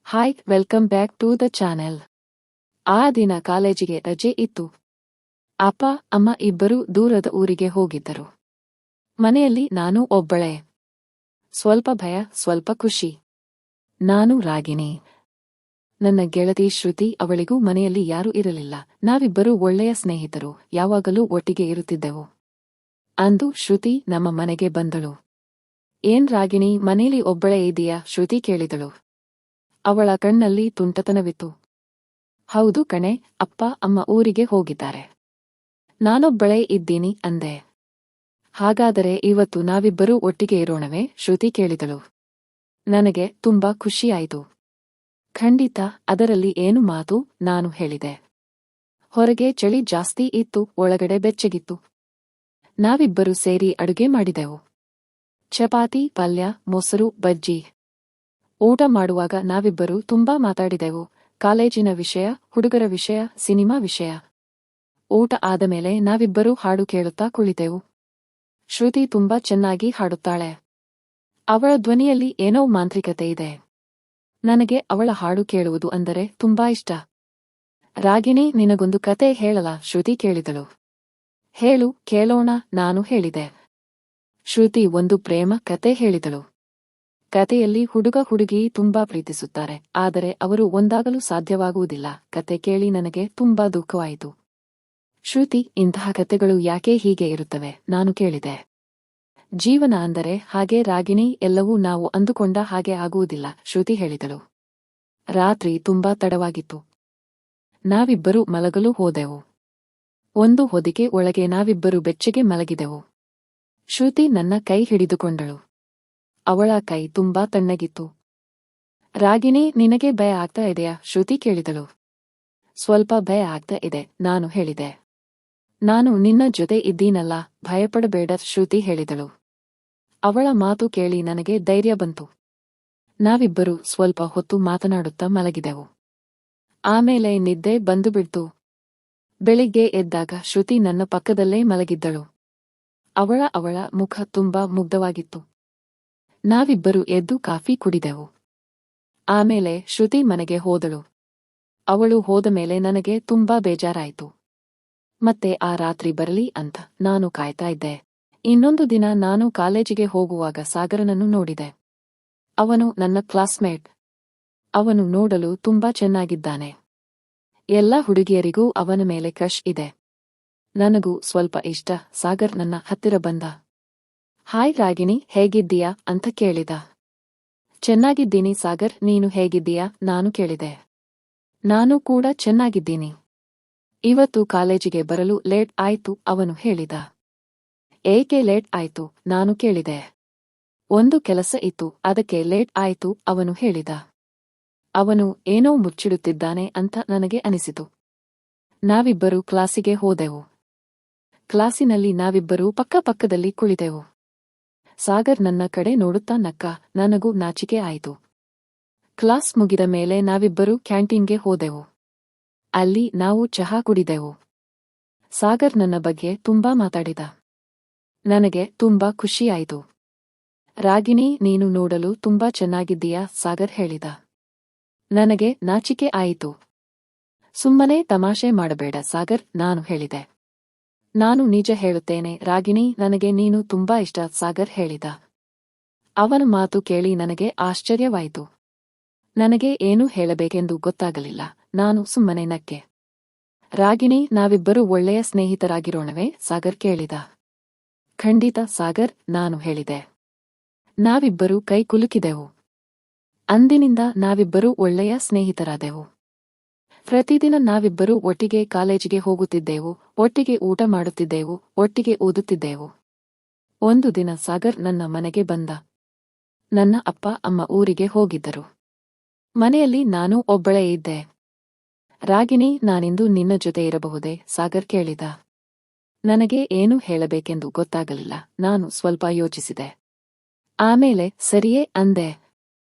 Hi welcome back to the channel. ಆ ದಿನ ಕಾಲೇಜಿಗೆ ರಜೆ ಇತ್ತು. ಅಪ್ಪ ಅಮ್ಮ ಇಬ್ಬರೂ ದೂರದ ಊರಿಗೆ ಹೋಗಿದ್ದರು. ಮನೆಯಲ್ಲಿ ನಾನು ಒಬ್ಬಳೇ. ಸ್ವಲ್ಪ ಭಯ, ಸ್ವಲ್ಪ ಖುಷಿ. ನಾನು ರಾಗಿಣಿ. ನನ್ನ ಗೆಳತಿ ಶ್ರುತಿ, ಅವಳಿಗೂ ಮನೆಯಲ್ಲಿ ಯಾರೂ ಇರಲಿಲ್ಲ. ನಾವಿಬ್ಬರೂ ಒಳ್ಳೆಯ ಸ್ನೇಹಿತರು, ಯಾವಾಗಲೂ ಒಟ್ಟಿಗೆ ಇರುತ್ತಿದ್ದೆವು. ಅಂದು ಶ್ರುತಿ ನಮ್ಮ ಮನೆಗೆ ಬಂದಳು. ಏನ್ ರಾಗಿಣಿ, ಮನೇಲಿ ಒಬ್ಬಳೇ ಇದೀಯಾ? ಶ್ರುತಿ ಕೇಳಿದಳು. ಅವಳ ಕಣ್ಣಲ್ಲಿ ತುಂಟತನವಿತ್ತು. ಹೌದು ಕಣೆ, ಅಪ್ಪ ಅಮ್ಮ ಊರಿಗೆ ಹೋಗಿದ್ದಾರೆ. ನಾನೊಬ್ಬಳೇ ಇದ್ದೀನಿ ಅಂದೆ. ಹಾಗಾದರೆ ಇವತ್ತು ನಾವಿಬ್ಬರೂ ಒಟ್ಟಿಗೆ ಇರೋಣವೇ? ಶ್ರುತಿ ಕೇಳಿದಳು. ನನಗೆ ತುಂಬಾ ಖುಷಿಯಾಯಿತು. ಖಂಡಿತ, ಅದರಲ್ಲಿ ಏನು ಮಾತು, ನಾನು ಹೇಳಿದೆ. ಹೊರಗೆ ಚಳಿ ಜಾಸ್ತಿ ಇತ್ತು, ಒಳಗಡೆ ಬೆಚ್ಚಗಿತ್ತು. ನಾವಿಬ್ಬರೂ ಸೇರಿ ಅಡುಗೆ ಮಾಡಿದೆವು. ಚಪಾತಿ, ಪಲ್ಯ, ಮೊಸರು, ಬಜ್ಜಿ. ಊಟ ಮಾಡುವಾಗ ನಾವಿಬ್ಬರೂ ತುಂಬಾ ಮಾತಾಡಿದೆವು. ಕಾಲೇಜಿನ ವಿಷಯ, ಹುಡುಗರ ವಿಷಯ, ಸಿನಿಮಾ ವಿಷಯ. ಊಟ ಆದಮೇಲೆ ನಾವಿಬ್ಬರೂ ಹಾಡು ಕೇಳುತ್ತಾ ಕುಳಿತೆವು. ಶ್ರುತಿ ತುಂಬಾ ಚೆನ್ನಾಗಿ ಹಾಡುತ್ತಾಳೆ. ಅವಳ ಧ್ವನಿಯಲ್ಲಿ ಏನೋ ಮಾಂತ್ರಿಕತೆ ಇದೆ. ನನಗೆ ಅವಳ ಹಾಡು ಕೇಳುವುದು ಅಂದರೆ ತುಂಬಾ ಇಷ್ಟ. ರಾಗಿಣಿ, ನಿನಗೊಂದು ಕತೆ ಹೇಳಲಾ? ಶ್ರುತಿ ಕೇಳಿದಳು. ಹೇಳು, ಕೇಳೋಣ, ನಾನು ಹೇಳಿದೆ. ಶ್ರುತಿ ಒಂದು ಪ್ರೇಮ ಕತೆ ಹೇಳಿದಳು. ಕತೆಯಲ್ಲಿ ಹುಡುಗ ಹುಡುಗಿ ತುಂಬಾ ಪ್ರೀತಿಸುತ್ತಾರೆ, ಆದರೆ ಅವರು ಒಂದಾಗಲು ಸಾಧ್ಯವಾಗುವುದಿಲ್ಲ. ಕತೆ ಕೇಳಿ ನನಗೆ ತುಂಬಾ ದುಃಖವಾಯಿತು. ಶ್ರುತಿ, ಇಂತಹ ಕತೆಗಳು ಯಾಕೆ ಹೀಗೆ ಇರುತ್ತವೆ? ನಾನು ಕೇಳಿದೆ. ಜೀವನ ಅಂದರೆ ಹಾಗೆ ರಾಗಿಣಿ, ಎಲ್ಲವೂ ನಾವು ಅಂದುಕೊಂಡ ಹಾಗೆ ಆಗುವುದಿಲ್ಲ, ಶ್ರುತಿ ಹೇಳಿದಳು. ರಾತ್ರಿ ತುಂಬಾ ತಡವಾಗಿತ್ತು. ನಾವಿಬ್ಬರೂ ಮಲಗಲು ಹೋದೆವು. ಒಂದು ಹೊದಿಕೆ ಒಳಗೆ ನಾವಿಬ್ಬರೂ ಬೆಚ್ಚಗೆ ಮಲಗಿದೆವು. ಶ್ರುತಿ ನನ್ನ ಕೈ ಹಿಡಿದುಕೊಂಡಳು. ಅವಳ ಕೈ ತುಂಬಾ ತಣ್ಣಗಿತ್ತು. ರಾಗಿಣಿ, ನಿನಗೆ ಭಯ ಆಗ್ತಾ ಇದೆಯಾ? ಶ್ರುತಿ ಕೇಳಿದಳು. ಸ್ವಲ್ಪ ಭಯ ಆಗ್ತಾ ಇದೆ, ನಾನು ಹೇಳಿದೆ. ನಾನು ನಿನ್ನ ಜೊತೆ ಇದ್ದೀನಲ್ಲ, ಭಯಪಡಬೇಡ, ಶ್ರುತಿ ಹೇಳಿದಳು. ಅವಳ ಮಾತು ಕೇಳಿ ನನಗೆ ಧೈರ್ಯ ಬಂತು. ನಾವಿಬ್ಬರೂ ಸ್ವಲ್ಪ ಹೊತ್ತು ಮಾತನಾಡುತ್ತಾ ಮಲಗಿದೆವು. ಆಮೇಲೆ ನಿದ್ದೆ ಬಂದುಬಿಡ್ತು. ಬೆಳಿಗ್ಗೆ ಎದ್ದಾಗ ಶ್ರುತಿ ನನ್ನ ಪಕ್ಕದಲ್ಲೇ ಮಲಗಿದ್ದಳು. ಅವಳ ಮುಖ ತುಂಬಾ ಮುಗ್ಧವಾಗಿತ್ತು. ನಾವಿಬ್ಬರೂ ಎದ್ದು ಕಾಫಿ ಕುಡಿದೆವು. ಆಮೇಲೆ ಶ್ರುತಿ ಮನೆಗೆ ಹೋದಳು. ಅವಳು ಹೋದ ಮೇಲೆ ನನಗೆ ತುಂಬಾ ಬೇಜಾರಾಯಿತು. ಮತ್ತೆ ಆ ರಾತ್ರಿ ಬರಲಿ ಅಂತ ನಾನು ಕಾಯ್ತಾ ಇದ್ದೆ. ಇನ್ನೊಂದು ದಿನ ನಾನು ಕಾಲೇಜಿಗೆ ಹೋಗುವಾಗ ಸಾಗರನನ್ನು ನೋಡಿದೆ. ಅವನು ನನ್ನ ಕ್ಲಾಸ್ಮೇಟ್. ಅವನು ನೋಡಲು ತುಂಬಾ ಚೆನ್ನಾಗಿದ್ದಾನೆ. ಎಲ್ಲ ಹುಡುಗಿಯರಿಗೂ ಅವನ ಮೇಲೆ ಕ್ರಶ್ ಇದೆ. ನನಗೂ ಸ್ವಲ್ಪ ಇಷ್ಟ. ಸಾಗರ್ ನನ್ನ ಹತ್ತಿರ ಬಂದ. ಹಾಯ್ ರಾಗಿಣಿ, ಹೇಗಿದ್ದೀಯಾ ಅಂತ ಕೇಳಿದ. ಚೆನ್ನಾಗಿದ್ದೀನಿ ಸಾಗರ್, ನೀನು ಹೇಗಿದ್ದೀಯಾ? ನಾನು ಕೇಳಿದೆ. ನಾನು ಕೂಡ ಚೆನ್ನಾಗಿದ್ದೀನಿ. ಇವತ್ತು ಕಾಲೇಜಿಗೆ ಬರಲು ಲೇಟ್ ಆಯ್ತು, ಅವನು ಹೇಳಿದ. ಏಕೆ ಲೇಟ್ ಆಯ್ತು? ನಾನು ಕೇಳಿದೆ. ಒಂದು ಕೆಲಸ ಇತ್ತು, ಅದಕ್ಕೆ ಲೇಟ್ ಆಯ್ತು, ಅವನು ಹೇಳಿದ. ಅವನು ಏನೋ ಮುಚ್ಚಿಡುತ್ತಿದ್ದಾನೆ ಅಂತ ನನಗೆ ಅನಿಸಿತು. ನಾವಿಬ್ಬರೂ ಕ್ಲಾಸಿಗೆ ಹೋದೆವು. ಕ್ಲಾಸಿನಲ್ಲಿ ನಾವಿಬ್ಬರೂ ಪಕ್ಕಪಕ್ಕದಲ್ಲಿ ಕುಳಿತೆವು. ಸಾಗರ್ ನನ್ನ ಕಡೆ ನೋಡುತ್ತಾ ನಕ್ಕ. ನನಗೂ ನಾಚಿಕೆ ಆಯಿತು. ಕ್ಲಾಸ್ ಮುಗಿದ ಮೇಲೆ ನಾವಿಬ್ಬರೂ ಕ್ಯಾಂಟೀನ್ಗೆ ಹೋದೆವು. ಅಲ್ಲಿ ನಾವು ಚಹಾ ಕುಡಿದೆವು. ಸಾಗರ್ ನನ್ನ ಬಗ್ಗೆ ತುಂಬಾ ಮಾತಾಡಿದ. ನನಗೆ ತುಂಬಾ ಖುಷಿಯಾಯಿತು. ರಾಗಿಣಿ, ನೀನು ನೋಡಲು ತುಂಬಾ ಚೆನ್ನಾಗಿದ್ದೀಯಾ? ಸಾಗರ್ ಹೇಳಿದ. ನನಗೆ ನಾಚಿಕೆ ಆಯಿತು. ಸುಮ್ಮನೆ ತಮಾಷೆ ಮಾಡಬೇಡ ಸಾಗರ್, ನಾನು ಹೇಳಿದೆ. ನಾನು ನಿಜ ಹೇಳುತ್ತೇನೆ ರಾಗಿಣಿ, ನನಗೆ ನೀನು ತುಂಬಾ ಇಷ್ಟ, ಸಾಗರ್ ಹೇಳಿದ. ಅವನ ಮಾತು ಕೇಳಿ ನನಗೆ ಆಶ್ಚರ್ಯವಾಯಿತು. ನನಗೆ ಏನು ಹೇಳಬೇಕೆಂದು ಗೊತ್ತಾಗಲಿಲ್ಲ. ನಾನು ಸುಮ್ಮನೆ ನಕ್ಕೆ. ರಾಗಿಣಿ, ನಾವಿಬ್ಬರೂ ಒಳ್ಳೆಯ ಸ್ನೇಹಿತರಾಗಿರೋಣವೇ? ಸಾಗರ್ ಕೇಳಿದ. ಖಂಡಿತ ಸಾಗರ್, ನಾನು ಹೇಳಿದೆ. ನಾವಿಬ್ಬರೂ ಕೈ ಕುಲುಕಿದೆವು. ಅಂದಿನಿಂದ ನಾವಿಬ್ಬರೂ ಒಳ್ಳೆಯ ಸ್ನೇಹಿತರಾದೆವು. ಪ್ರತಿದಿನ ನಾವಿಬ್ಬರೂ ಒಟ್ಟಿಗೆ ಕಾಲೇಜಿಗೆ ಹೋಗುತ್ತಿದ್ದೆವು, ಒಟ್ಟಿಗೆ ಊಟ ಮಾಡುತ್ತಿದ್ದೆವು, ಒಟ್ಟಿಗೆ ಓದುತ್ತಿದ್ದೆವು. ಒಂದು ದಿನ ಸಾಗರ್ ನನ್ನ ಮನೆಗೆ ಬಂದ. ನನ್ನ ಅಪ್ಪ ಅಮ್ಮ ಊರಿಗೆ ಹೋಗಿದ್ದರು. ಮನೆಯಲ್ಲಿ ನಾನು ಒಬ್ಬಳೇ ಇದ್ದೆ. ರಾಗಿಣಿ, ನಾನಿಂದು ನಿನ್ನ ಜೊತೆ ಇರಬಹುದೇ? ಸಾಗರ್ ಕೇಳಿದ. ನನಗೆ ಏನು ಹೇಳಬೇಕೆಂದು ಗೊತ್ತಾಗಲಿಲ್ಲ. ನಾನು ಸ್ವಲ್ಪ ಯೋಚಿಸಿದೆ. ಆಮೇಲೆ ಸರಿಯೇ ಅಂದೆ.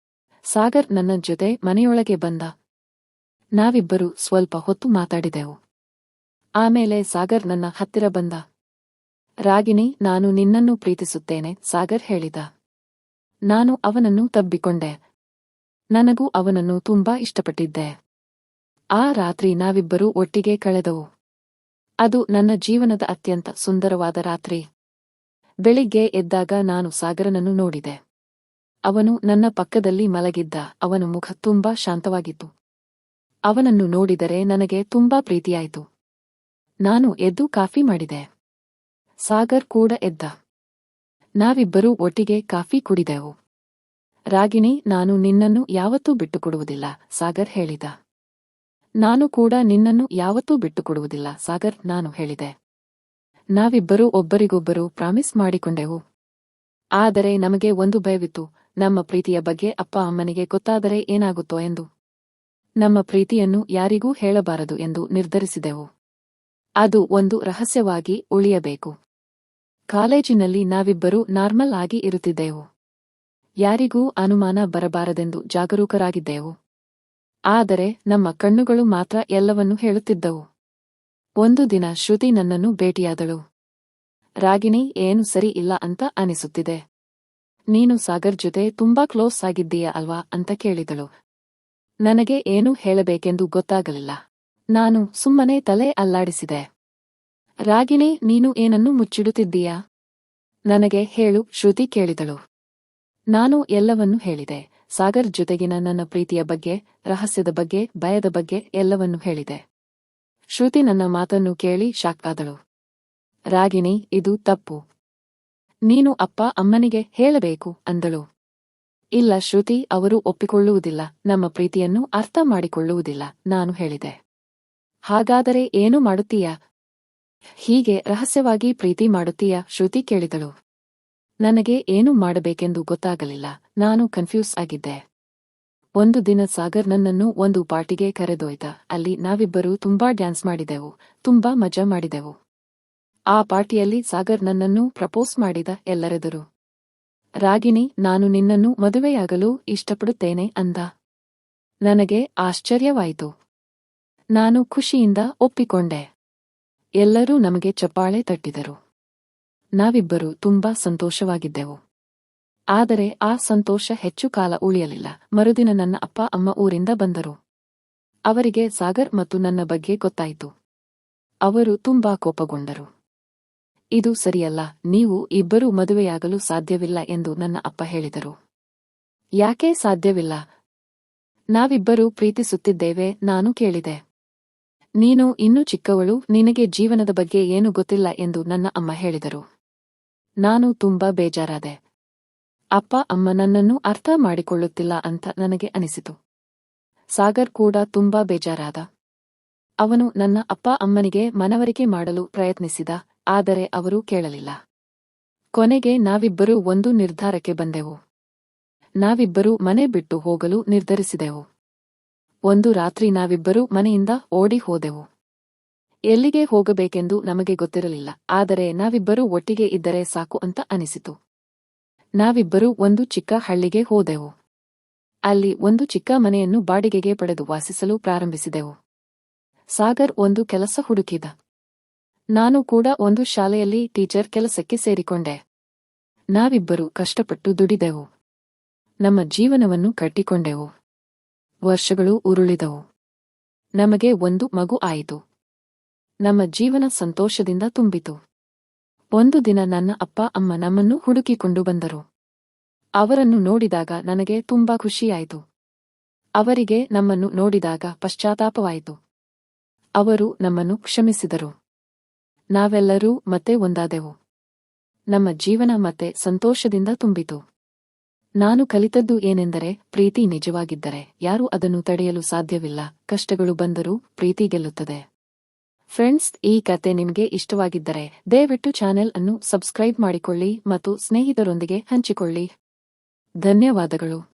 ಸಾಗರ್ ನನ್ನ ಜೊತೆ ಮನೆಯೊಳಗೆ ಬಂದ. ನಾವಿಬ್ಬರೂ ಸ್ವಲ್ಪ ಹೊತ್ತು ಮಾತಾಡಿದೆವು. ಆಮೇಲೆ ಸಾಗರ್ ನನ್ನ ಹತ್ತಿರ ಬಂದ. ರಾಗಿಣಿ, ನಾನು ನಿನ್ನನ್ನು ಪ್ರೀತಿಸುತ್ತೇನೆ, ಸಾಗರ್ ಹೇಳಿದ. ನಾನು ಅವನನ್ನು ತಬ್ಬಿಕೊಂಡೆ. ನನಗೂ ಅವನನ್ನು ತುಂಬಾ ಇಷ್ಟಪಟ್ಟಿದ್ದೆ. ಆ ರಾತ್ರಿ ನಾವಿಬ್ಬರೂ ಒಟ್ಟಿಗೆ ಕಳೆದವು. ಅದು ನನ್ನ ಜೀವನದ ಅತ್ಯಂತ ಸುಂದರವಾದ ರಾತ್ರಿ. ಬೆಳಿಗ್ಗೆ ಎದ್ದಾಗ ನಾನು ಸಾಗರನನ್ನು ನೋಡಿದೆ. ಅವನು ನನ್ನ ಪಕ್ಕದಲ್ಲಿ ಮಲಗಿದ್ದ. ಅವನ ಮುಖ ತುಂಬಾ ಶಾಂತವಾಗಿತ್ತು. ಅವನನ್ನು ನೋಡಿದರೆ ನನಗೆ ತುಂಬಾ ಪ್ರೀತಿಯಾಯಿತು. ನಾನು ಎದ್ದು ಕಾಫಿ ಮಾಡಿದೆ. ಸಾಗರ್ ಕೂಡ ಎದ್ದ. ನಾವಿಬ್ಬರೂ ಒಟ್ಟಿಗೆ ಕಾಫಿ ಕುಡಿದೆವು. ರಾಗಿಣಿ, ನಾನು ನಿನ್ನನ್ನು ಯಾವತ್ತೂ ಬಿಟ್ಟುಕೊಡುವುದಿಲ್ಲ, ಸಾಗರ್ ಹೇಳಿದ. ನಾನು ಕೂಡ ನಿನ್ನನ್ನು ಯಾವತ್ತೂ ಬಿಟ್ಟುಕೊಡುವುದಿಲ್ಲ, ಸಾಗರ್, ನಾನು ಹೇಳಿದೆ. ನಾವಿಬ್ಬರೂ ಒಬ್ಬರಿಗೊಬ್ಬರು ಪ್ರಾಮಿಸ್ ಮಾಡಿಕೊಂಡೆವು. ಆದರೆ ನಮಗೆ ಒಂದು ಭಯವಿತ್ತು, ನಮ್ಮ ಪ್ರೀತಿಯ ಬಗ್ಗೆ ಅಪ್ಪ ಅಮ್ಮನಿಗೆ ಗೊತ್ತಾದರೆ ಏನಾಗುತ್ತೋ ಎಂದು. ನಮ್ಮ ಪ್ರೀತಿಯನ್ನು ಯಾರಿಗೂ ಹೇಳಬಾರದು ಎಂದು ನಿರ್ಧರಿಸಿದೆವು. ಅದು ಒಂದು ರಹಸ್ಯವಾಗಿ ಉಳಿಯಬೇಕು. ಕಾಲೇಜಿನಲ್ಲಿ ನಾವಿಬ್ಬರೂ ನಾರ್ಮಲ್ ಆಗಿ ಇರುತ್ತಿದ್ದೆವು. ಯಾರಿಗೂ ಅನುಮಾನ ಬರಬಾರದೆಂದು ಜಾಗರೂಕರಾಗಿದ್ದೆವು. ಆದರೆ ನಮ್ಮ ಕಣ್ಣುಗಳು ಮಾತ್ರ ಎಲ್ಲವನ್ನೂ ಹೇಳುತ್ತಿದ್ದವು. ಒಂದು ದಿನ ಶ್ರುತಿ ನನ್ನನ್ನು ಭೇಟಿಯಾದಳು. ರಾಗಿಣಿ, ಏನು ಸರಿ ಇಲ್ಲ ಅಂತ ಅನಿಸುತ್ತಿದೆ. ನೀನು ಸಾಗರ್ ಜೊತೆ ತುಂಬಾ ಕ್ಲೋಸ್ ಆಗಿದ್ದೀಯ ಅಲ್ವಾ ಅಂತ ಕೇಳಿದಳು. ನನಗೆ ಏನು ಹೇಳಬೇಕೆಂದು ಗೊತ್ತಾಗಲಿಲ್ಲ. ನಾನು ಸುಮ್ಮನೆ ತಲೆ ಅಲ್ಲಾಡಿಸಿದೆ. ರಾಗಿಣಿ, ನೀನು ಏನನ್ನು ಮುಚ್ಚಿಡುತ್ತಿದ್ದೀಯಾ? ನನಗೆ ಹೇಳು, ಶ್ರುತಿ ಕೇಳಿದಳು. ನಾನು ಎಲ್ಲವನ್ನೂ ಹೇಳಿದೆ. ಸಾಗರ್ ಜೊತೆಗಿನ ನನ್ನ ಪ್ರೀತಿಯ ಬಗ್ಗೆ, ರಹಸ್ಯದ ಬಗ್ಗೆ, ಭಯದ ಬಗ್ಗೆ ಎಲ್ಲವನ್ನೂ ಹೇಳಿದೆ. ಶ್ರುತಿ ನನ್ನ ಮಾತನ್ನು ಕೇಳಿ ಶಾಕ್ ಆದಳು. ರಾಗಿಣಿ, ಇದು ತಪ್ಪು. ನೀನು ಅಪ್ಪ ಅಮ್ಮನಿಗೆ ಹೇಳಬೇಕು ಅಂದಳು. ಇಲ್ಲ ಶ್ರುತಿ, ಅವರು ಒಪ್ಪಿಕೊಳ್ಳುವುದಿಲ್ಲ, ನಮ್ಮ ಪ್ರೀತಿಯನ್ನು ಅರ್ಥ ಮಾಡಿಕೊಳ್ಳುವುದಿಲ್ಲ, ನಾನು ಹೇಳಿದೆ. ಹಾಗಾದರೆ ಏನು ಮಾಡುತ್ತೀಯಾ? ಹೀಗೆ ರಹಸ್ಯವಾಗಿ ಪ್ರೀತಿ ಮಾಡುತ್ತೀಯಾ? ಶ್ರುತಿ ಕೇಳಿದಳು. ನನಗೆ ಏನು ಮಾಡಬೇಕೆಂದು ಗೊತ್ತಾಗಲಿಲ್ಲ. ನಾನು ಕನ್ಫ್ಯೂಸ್ ಆಗಿದ್ದೆ. ಒಂದು ದಿನ ಸಾಗರ್ ನನ್ನನ್ನು ಒಂದು ಪಾರ್ಟಿಗೆ ಕರೆದೊಯ್ದ. ಅಲ್ಲಿ ನಾವಿಬ್ಬರೂ ತುಂಬಾ ಡ್ಯಾನ್ಸ್ ಮಾಡಿದೆವು, ತುಂಬಾ ಮಜಾ ಮಾಡಿದೆವು. ಆ ಪಾರ್ಟಿಯಲ್ಲಿ ಸಾಗರ್ ನನ್ನನ್ನು ಪ್ರಪೋಸ್ ಮಾಡಿದ ಎಲ್ಲರೆದುರು. ರಾಗಿಣಿ, ನಾನು ನಿನ್ನನ್ನು ಮದುವೆಯಾಗಲು ಇಷ್ಟಪಡುತ್ತೇನೆ ಅಂದ. ನನಗೆ ಆಶ್ಚರ್ಯವಾಯಿತು. ನಾನು ಖುಷಿಯಿಂದ ಒಪ್ಪಿಕೊಂಡೆ. ಎಲ್ಲರೂ ನಮಗೆ ಚಪ್ಪಾಳೆ ತಟ್ಟಿದರು. ನಾವಿಬ್ಬರೂ ತುಂಬಾ ಸಂತೋಷವಾಗಿದ್ದೆವು. ಆದರೆ ಆ ಸಂತೋಷ ಹೆಚ್ಚು ಕಾಲ ಉಳಿಯಲಿಲ್ಲ. ಮರುದಿನ ನನ್ನ ಅಪ್ಪ ಅಮ್ಮ ಊರಿಂದ ಬಂದರು. ಅವರಿಗೆ ಸಾಗರ್ ಮತ್ತು ನನ್ನ ಬಗ್ಗೆ ಗೊತ್ತಾಯಿತು. ಅವರು ತುಂಬಾ ಕೋಪಗೊಂಡರು. ಇದು ಸರಿಯಲ್ಲ, ನೀವು ಇಬ್ಬರೂ ಮದುವೆಯಾಗಲು ಸಾಧ್ಯವಿಲ್ಲ ಎಂದು ನನ್ನ ಅಪ್ಪ ಹೇಳಿದರು. ಯಾಕೆ ಸಾಧ್ಯವಿಲ್ಲ? ನಾವಿಬ್ಬರೂ ಪ್ರೀತಿಸುತ್ತಿದ್ದೇವೆ, ನಾನು ಕೇಳಿದೆ. ನೀನು ಇನ್ನೂ ಚಿಕ್ಕವಳು, ನಿನಗೆ ಜೀವನದ ಬಗ್ಗೆ ಏನೂ ಗೊತ್ತಿಲ್ಲ ಎಂದು ನನ್ನ ಅಮ್ಮ ಹೇಳಿದರು. ನಾನು ತುಂಬಾ ಬೇಜಾರಾದೆ. ಅಪ್ಪ ಅಮ್ಮ ನನ್ನನ್ನು ಅರ್ಥ ಮಾಡಿಕೊಳ್ಳುತ್ತಿಲ್ಲ ಅಂತ ನನಗೆ ಅನಿಸಿತು. ಸಾಗರ್ ಕೂಡ ತುಂಬಾ ಬೇಜಾರಾದ. ಅವನು ನನ್ನ ಅಪ್ಪ ಅಮ್ಮನಿಗೆ ಮನವರಿಕೆ ಮಾಡಲು ಪ್ರಯತ್ನಿಸಿದ, ಆದರೆ ಅವರು ಕೇಳಲಿಲ್ಲ. ಕೊನೆಗೆ ನಾವಿಬ್ಬರೂ ಒಂದು ನಿರ್ಧಾರಕ್ಕೆ ಬಂದೆವು. ನಾವಿಬ್ಬರೂ ಮನೆ ಬಿಟ್ಟು ಹೋಗಲು ನಿರ್ಧರಿಸಿದೆವು. ಒಂದು ರಾತ್ರಿ ನಾವಿಬ್ಬರೂ ಮನೆಯಿಂದ ಓಡಿ ಹೋದೆವು. ಎಲ್ಲಿಗೆ ಹೋಗಬೇಕೆಂದು ನಮಗೆ ಗೊತ್ತಿರಲಿಲ್ಲ, ಆದರೆ ನಾವಿಬ್ಬರೂ ಒಟ್ಟಿಗೆ ಇದ್ದರೆ ಸಾಕು ಅಂತ ಅನಿಸಿತು. ನಾವಿಬ್ಬರೂ ಒಂದು ಚಿಕ್ಕ ಹಳ್ಳಿಗೆ ಹೋದೆವು. ಅಲ್ಲಿ ಒಂದು ಚಿಕ್ಕ ಮನೆಯನ್ನು ಬಾಡಿಗೆಗೆ ಪಡೆದು ವಾಸಿಸಲು ಪ್ರಾರಂಭಿಸಿದೆವು. ಸಾಗರ್ ಒಂದು ಕೆಲಸ ಹುಡುಕಿದ. ನಾನು ಕೂಡ ಒಂದು ಶಾಲೆಯಲ್ಲಿ ಟೀಚರ್ ಕೆಲಸಕ್ಕೆ ಸೇರಿಕೊಂಡೆ. ನಾವಿಬ್ಬರೂ ಕಷ್ಟಪಟ್ಟು ದುಡಿದೆವು. ನಮ್ಮ ಜೀವನವನ್ನು ಕಟ್ಟಿಕೊಂಡೆವು. ವರ್ಷಗಳು ಉರುಳಿದವು. ನಮಗೆ ಒಂದು ಮಗು ಆಯಿತು. ನಮ್ಮ ಜೀವನ ಸಂತೋಷದಿಂದ ತುಂಬಿತು. ಒಂದು ದಿನ ನನ್ನ ಅಪ್ಪ ಅಮ್ಮ ನಮ್ಮನ್ನು ಹುಡುಕಿಕೊಂಡು ಬಂದರು. ಅವರನ್ನು ನೋಡಿದಾಗ ನನಗೆ ತುಂಬಾ ಖುಷಿಯಾಯಿತು. ಅವರಿಗೆ ನಮ್ಮನ್ನು ನೋಡಿದಾಗ ಪಶ್ಚಾತ್ತಾಪವಾಯಿತು. ಅವರು ನಮ್ಮನ್ನು ಕ್ಷಮಿಸಿದರು. ನಾವೆಲ್ಲರೂ ಮತ್ತೆ ಒಂದಾದೆವು. ನಮ್ಮ ಜೀವನ ಮತ್ತೆ ಸಂತೋಷದಿಂದ ತುಂಬಿತು. ನಾನು ಕಲಿತದ್ದು ಏನೆಂದರೆ, ಪ್ರೀತಿ ನಿಜವಾಗಿದ್ದರೆ ಯಾರೂ ಅದನ್ನು ತಡೆಯಲು ಸಾಧ್ಯವಿಲ್ಲ. ಕಷ್ಟಗಳು ಬಂದರೂ ಪ್ರೀತಿ ಗೆಲ್ಲುತ್ತದೆ. ಫ್ರೆಂಡ್ಸ್, ಈ ಕತೆ ನಿಮಗೆ ಇಷ್ಟವಾಗಿದ್ದರೆ ದಯವಿಟ್ಟು ಚಾನೆಲ್ ಅನ್ನು ಸಬ್ಸ್ಕ್ರೈಬ್ ಮಾಡಿಕೊಳ್ಳಿ ಮತ್ತು ಸ್ನೇಹಿತರೊಂದಿಗೆ ಹಂಚಿಕೊಳ್ಳಿ. ಧನ್ಯವಾದಗಳು.